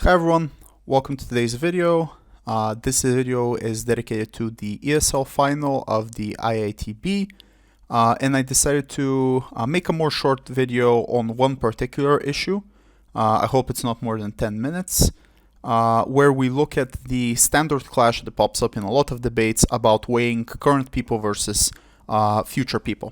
Hi everyone, welcome to today's video. This video is dedicated to the ESL final of the IITB, and I decided to make a more short video on one particular issue. I hope it's not more than 10 minutes, where we look at the standard clash that pops up in a lot of debates about weighing current people versus future people.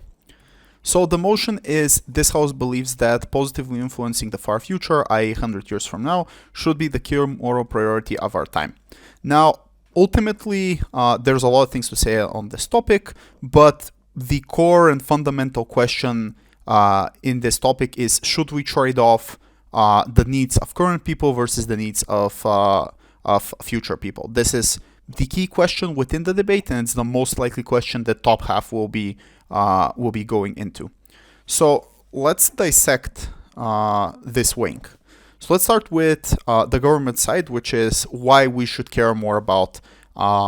So the motion is, this house believes that positively influencing the far future, i.e. 100 years from now, should be the clear moral priority of our time. Now, ultimately, there's a lot of things to say on this topic, but the core and fundamental question in this topic is, should we trade off the needs of current people versus the needs of future people? This is the key question within the debate, and it's the most likely question that top half will be going into. So let's dissect this weighing. So let's start with the government side, which is why we should care more about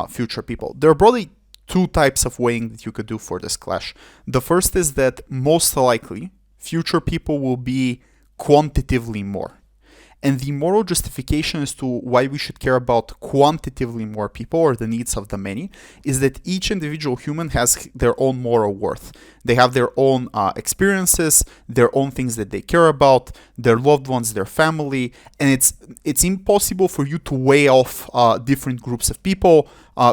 future people. There are broadly two types of weighing that you could do for this clash. The first is that most likely future people will be quantitatively more. And the moral justification as to why we should care about quantitatively more people or the needs of the many is that each individual human has their own moral worth. They have their own experiences, their own things that they care about, their loved ones, their family, and it's impossible for you to weigh off different groups of people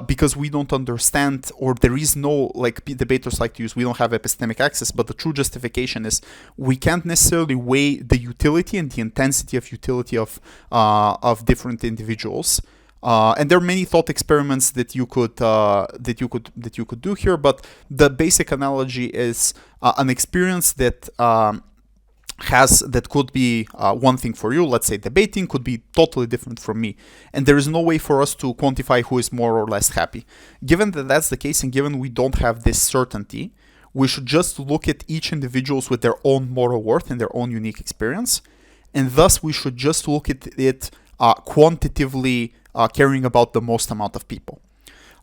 because we don't understand, or there is no, like debaters like to use, we don't have epistemic access, but the true justification is we can't necessarily weigh the utility and the intensity of utility of different individuals. And there are many thought experiments that you could do here, but the basic analogy is an experience that could be one thing for you. Let's say debating could be totally different from me, and there is no way for us to quantify who is more or less happy. Given that that's the case, and given we don't have this certainty, we should just look at each individuals with their own moral worth and their own unique experience, and thus we should just look at it quantitatively, caring about the most amount of people.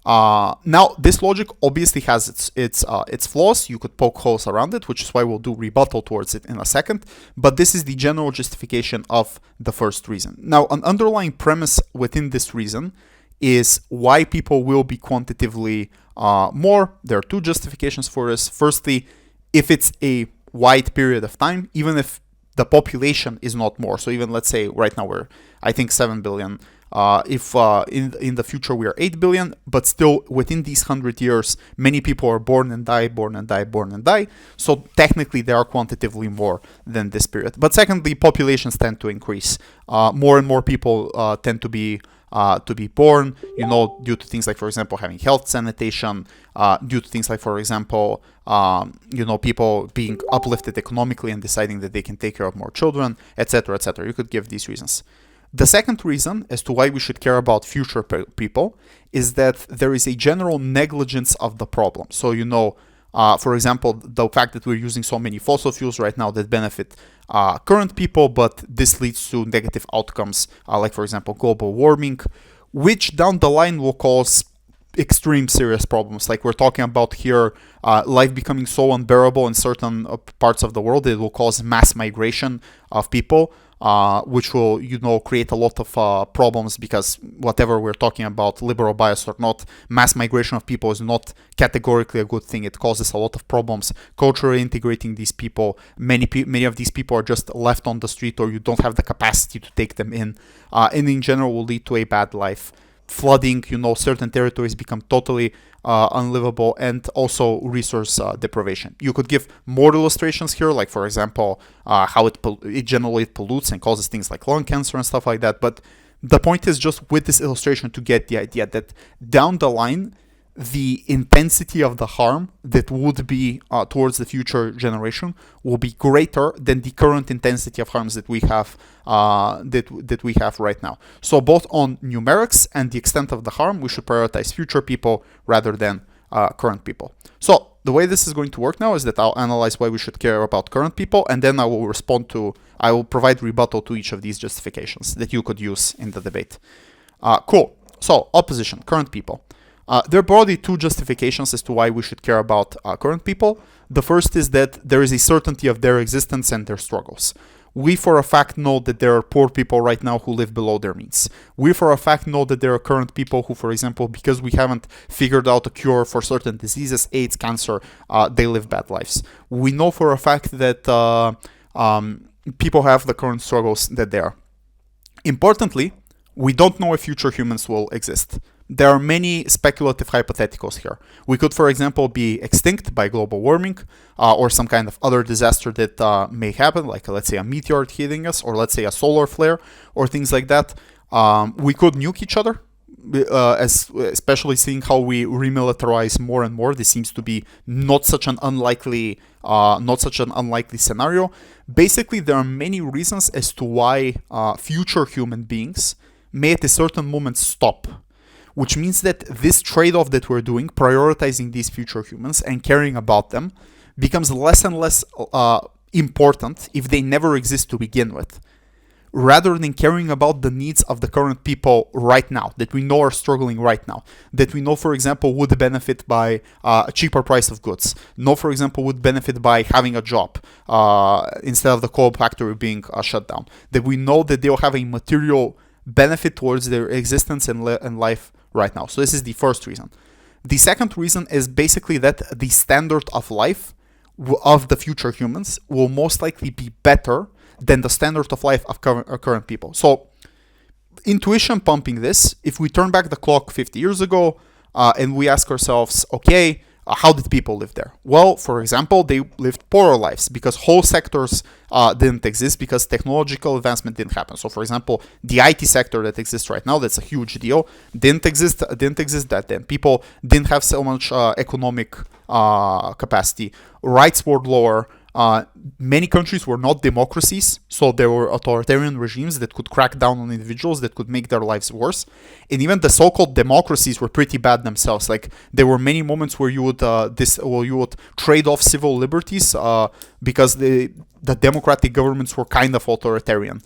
Now, this logic obviously has its flaws. You could poke holes around it, which is why we'll do rebuttal towards it in a second. But this is the general justification of the first reason. Now, an underlying premise within this reason is why people will be quantitatively more. There are two justifications for this. Firstly, if it's a wide period of time, even if the population is not more. So even, let's say right now we're, I think, 7 billion. If in the future we are 8 billion, but still within these 100 years, many people are born and die, born and die, born and die. So technically they are quantitatively more than this period. But secondly, populations tend to increase. More and more people tend to be born, due to things like, for example, having health sanitation, due to things like, for example, people being uplifted economically and deciding that they can take care of more children, etc., etc. You could give these reasons. The second reason as to why we should care about future people is that there is a general negligence of the problem. So, for example, the fact that we're using so many fossil fuels right now that benefit current people, but this leads to negative outcomes, like, for example, global warming, which down the line will cause extreme serious problems. Like we're talking about here, life becoming so unbearable in certain parts of the world, it will cause mass migration of people, which will, create a lot of problems, because whatever we're talking about, liberal bias or not, mass migration of people is not categorically a good thing. It causes a lot of problems culturally integrating these people. Many of these people are just left on the street, or you don't have the capacity to take them in, and in general will lead to a bad life. Flooding, certain territories become totally unlivable, and also resource deprivation. You could give more illustrations here, like, for example, how it generally pollutes and causes things like lung cancer and stuff like that. But the point is just with this illustration to get the idea that down the line, the intensity of the harm that would be towards the future generation will be greater than the current intensity of harms that we have that we have right now. So both on numerics and the extent of the harm, we should prioritize future people rather than current people. So the way this is going to work now is that I'll analyze why we should care about current people, and then I will provide rebuttal to each of these justifications that you could use in the debate. Cool. So opposition, current people. There are broadly two justifications as to why we should care about current people. The first is that there is a certainty of their existence and their struggles. We for a fact know that there are poor people right now who live below their means. We for a fact know that there are current people who, for example, because we haven't figured out a cure for certain diseases, AIDS, cancer, they live bad lives. We know for a fact that people have the current struggles that they are. Importantly, we don't know if future humans will exist. There are many speculative hypotheticals here. We could, for example, be extinct by global warming or some kind of other disaster that may happen, like let's say a meteor hitting us, or let's say a solar flare, or things like that. We could nuke each other, especially seeing how we remilitarize more and more. This seems to be not such an unlikely scenario. Basically, there are many reasons as to why future human beings may at a certain moment stop. Which means that this trade-off that we're doing, prioritizing these future humans and caring about them, becomes less and less important if they never exist to begin with. Rather than caring about the needs of the current people right now, that we know are struggling right now, that we know, for example, would benefit by a cheaper price of goods, know, for example, would benefit by having a job instead of the coal factory being shut down, that we know that they'll have a material benefit towards their existence and life right now. So this is the first reason. The second reason is basically that the standard of life of the future humans will most likely be better than the standard of life of current people. So intuition pumping this, if we turn back the clock 50 years ago and we ask ourselves, okay, how did people live there? Well, for example, they lived poorer lives because whole sectors didn't exist because technological advancement didn't happen. So, for example, the IT sector that exists right now, that's a huge deal, didn't exist back then. People didn't have so much economic capacity. Rights were lower. Many countries were not democracies, so there were authoritarian regimes that could crack down on individuals, that could make their lives worse. And even the so-called democracies were pretty bad themselves. Like there were many moments where you would trade off civil liberties because the democratic governments were kind of authoritarian.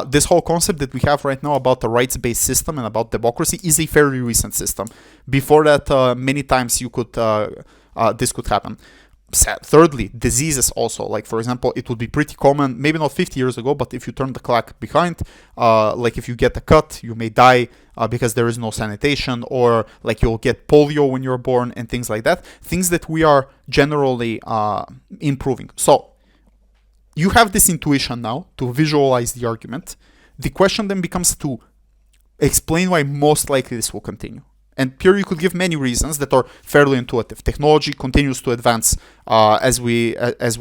This whole concept that we have right now about the rights-based system and about democracy is a fairly recent system. Before that, many times this could happen. Thirdly, diseases also. Like, for example, it would be pretty common, maybe not 50 years ago, but if you turn the clock behind, like if you get a cut, you may die because there is no sanitation, or like you'll get polio when you're born and things like that. Things that we are generally improving. So you have this intuition now to visualize the argument. The question then becomes to explain why most likely this will continue. And here you could give many reasons that are fairly intuitive. Technology continues to advance as we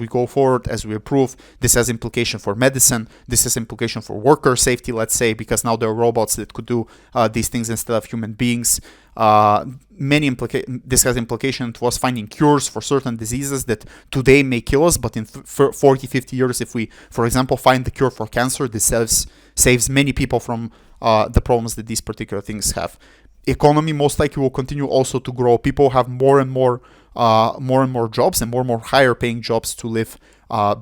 go forward, as we improve. This has implication for medicine. This has implication for worker safety, let's say, because now there are robots that could do these things instead of human beings. This has implication towards finding cures for certain diseases that today may kill us, but in 40, 50 years, if we, for example, find the cure for cancer, this saves many people from the problems that these particular things have. Economy most likely will continue also to grow. People have more and more jobs and more higher paying jobs to live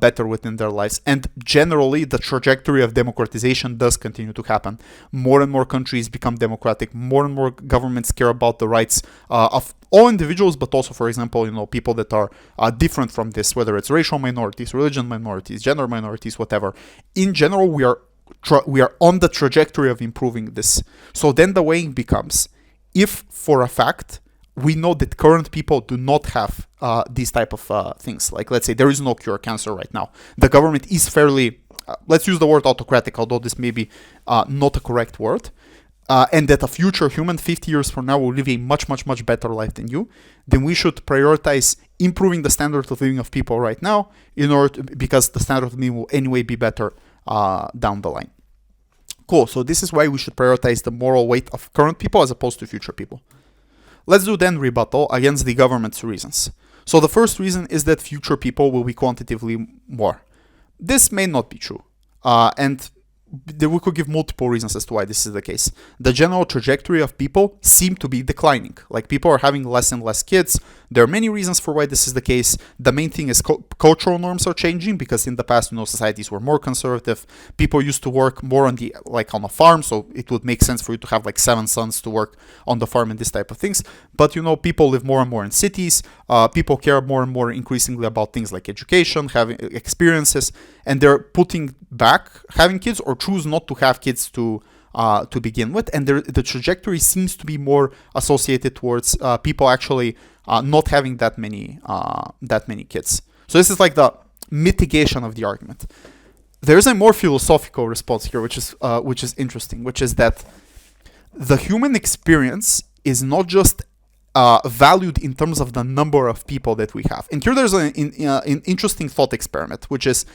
better within their lives. And generally, the trajectory of democratization does continue to happen. More and more countries become democratic. More and more governments care about the rights of all individuals, but also, for example, people that are different from this, whether it's racial minorities, religion minorities, gender minorities, whatever. In general, we are on the trajectory of improving this. So then the weighing becomes, if for a fact we know that current people do not have these type of things, like let's say there is no cure cancer right now, the government is fairly, let's use the word autocratic, although this may be not a correct word, and that a future human 50 years from now will live a much better life than you, then we should prioritize improving the standard of living of people right now because the standard of living will anyway be better down the line. Cool, so this is why we should prioritize the moral weight of current people as opposed to future people. Let's do then rebuttal against the government's reasons. So the first reason is that future people will be quantitatively more. This may not be true. And we could give multiple reasons as to why this is the case. The general trajectory of people seem to be declining. Like, people are having less and less kids. There are many reasons for why this is the case. The main thing is cultural norms are changing, because in the past, societies were more conservative. People used to work more on on a farm, so it would make sense for you to have like 7 sons to work on the farm and this type of things. But people live more and more in cities. People care more and more increasingly about things like education, having experiences, and they're putting back having kids, or choose not to have kids to begin with. And the trajectory seems to be more associated towards people actually not having that many kids. So this is like the mitigation of the argument. There's a more philosophical response here, which is interesting, which is that the human experience is not just valued in terms of the number of people that we have. And here there's an interesting thought experiment, which is,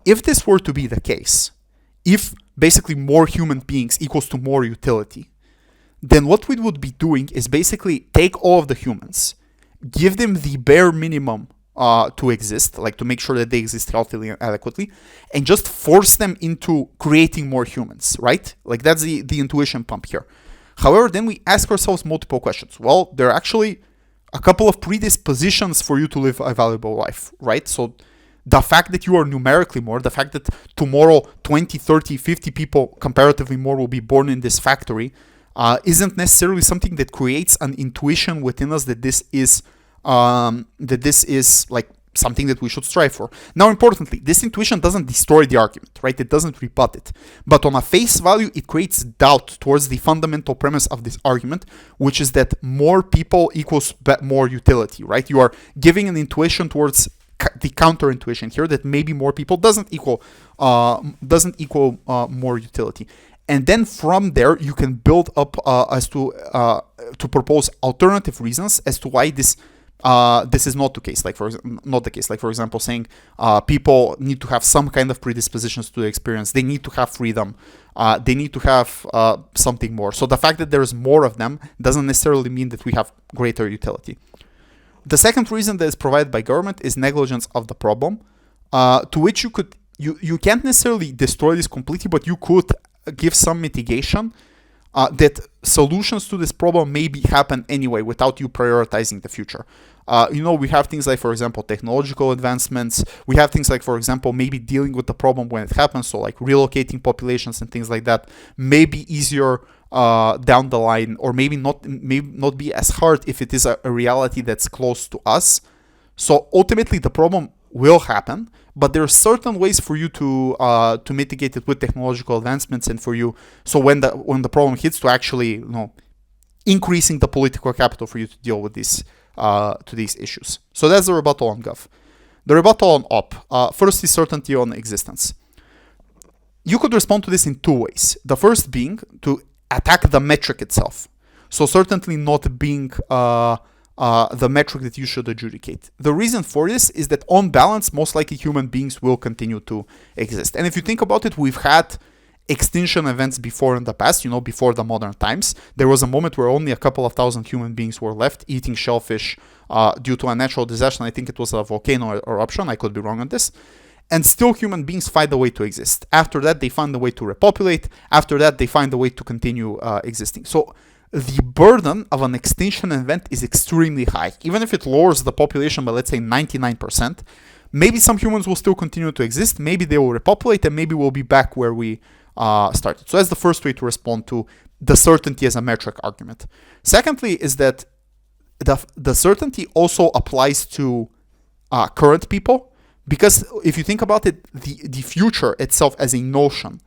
if this were to be the case, if basically more human beings equals to more utility, then what we would be doing is basically take all of the humans, give them the bare minimum to exist, like to make sure that they exist healthily and adequately, and just force them into creating more humans, right? Like, that's the intuition pump here. However, then we ask ourselves multiple questions. Well, there are actually a couple of predispositions for you to live a valuable life, right? So the fact that you are numerically more, the fact that tomorrow 20, 30, 50 people comparatively more will be born in this factory, isn't necessarily something that creates an intuition within us that this is like something that we should strive for. Now, importantly, this intuition doesn't destroy the argument, right? It doesn't rebut it. But on a face value, it creates doubt towards the fundamental premise of this argument, which is that more people equals more utility, right? You are giving an intuition towards the counterintuition here that maybe more people doesn't equal more utility. And then from there, you can build up as to propose alternative reasons as to why this is not the case. Like, for example, saying people need to have some kind of predispositions to the experience. They need to have freedom. They need to have something more. So the fact that there's more of them doesn't necessarily mean that we have greater utility. The second reason that is provided by government is negligence of the problem, to which you can't necessarily destroy this completely, but you could give some mitigation that solutions to this problem maybe happen anyway without you prioritizing the future. We have things like, for example, technological advancements. We have things like, for example, maybe dealing with the problem when it happens. So like relocating populations and things like that may be easier down the line, or maybe not be as hard if it is a reality that's close to us. So ultimately, the problem will happen, but there are certain ways for you to mitigate it with technological advancements, and for you, so when the problem hits, to actually increasing the political capital for you to deal with these issues. So that's the rebuttal on Gov. The rebuttal on Op. First is certainty on existence. You could respond to this in two ways. The first being to attack the metric itself. So certainly not being the metric that you should adjudicate. The reason for this is that on balance, most likely human beings will continue to exist. And if you think about it, we've had extinction events before in the past, before the modern times. There was a moment where only a couple of thousand human beings were left eating shellfish due to a natural disaster. I think it was a volcano eruption. I could be wrong on this. And still human beings find a way to exist. After that, they find a way to repopulate. After that, they find a way to continue existing. So the burden of an extinction event is extremely high. Even if it lowers the population by, let's say, 99%, maybe some humans will still continue to exist. Maybe they will repopulate, and maybe we'll be back where we started. So that's the first way to respond to the certainty as a metric argument. Secondly is that the certainty also applies to current people. Because if you think about it, the future itself as a notion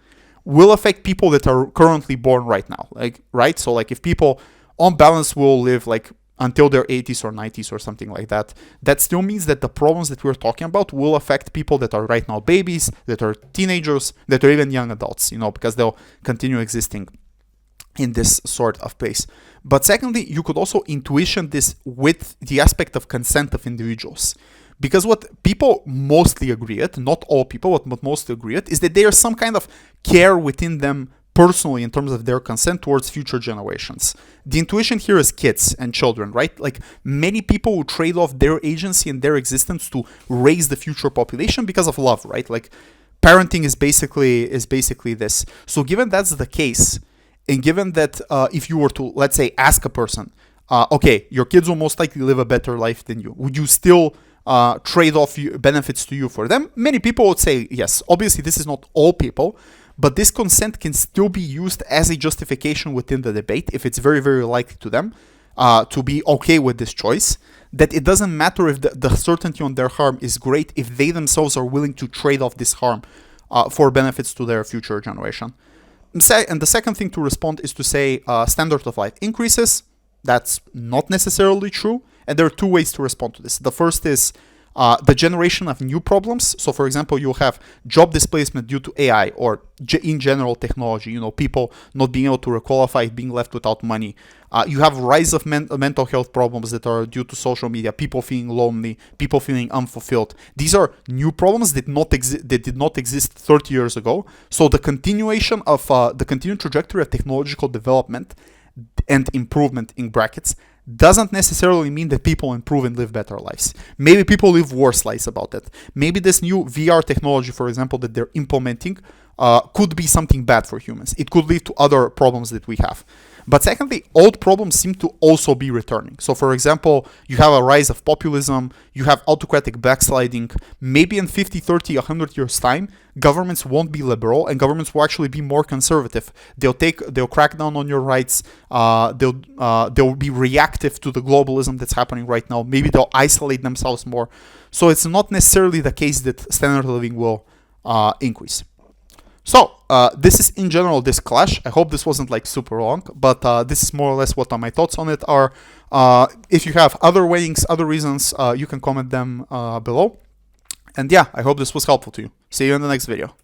will affect people that are currently born right now. Right? So like if people on balance will live like until their 80s or 90s or something like that, that still means that the problems that we're talking about will affect people that are right now babies, that are teenagers, that are even young adults, because they'll continue existing in this sort of pace. But secondly, you could also intuition this with the aspect of consent of individuals. Because what people mostly agree at, not all people, but mostly agree at, is that there is some kind of care within them personally in terms of their consent towards future generations. The intuition here is kids and children, right? Like many people will trade off their agency and their existence to raise the future population because of love, right? Like parenting is basically this. So given that's the case, and given that if you were to, let's say, ask a person, okay, your kids will most likely live a better life than you, would you still trade off benefits to you for them? Many people would say yes. Obviously, this is not all people, but this consent can still be used as a justification within the debate if it's very, very likely to them to be okay with this choice. That it doesn't matter if the certainty on their harm is great if they themselves are willing to trade off this harm for benefits to their future generation. And the second thing to respond is to say standard of life increases. That's not necessarily true. And there are two ways to respond to this. The first is the generation of new problems. So, for example, you'll have job displacement due to AI or in general technology, people not being able to requalify, being left without money. You have rise of mental health problems that are due to social media, people feeling lonely, people feeling unfulfilled. These are new problems that did not exist 30 years ago. So the continuation of the continued trajectory of technological development and improvement in brackets doesn't necessarily mean that people improve and live better lives. Maybe people live worse lives about it. Maybe this new VR technology, for example, that they're implementing could be something bad for humans. It could lead to other problems that we have. But secondly, old problems seem to also be returning. So, for example, you have a rise of populism, you have autocratic backsliding. Maybe in 50, 30, 100 years' time, governments won't be liberal and governments will actually be more conservative. They'll crack down on your rights. They'll be reactive to the globalism that's happening right now. Maybe they'll isolate themselves more. So it's not necessarily the case that standard of living will increase. So this is in general this clash. I hope this wasn't like super long, but this is more or less what my thoughts on it are. If you have other weighings, other reasons, you can comment them below. And yeah, I hope this was helpful to you. See you in the next video.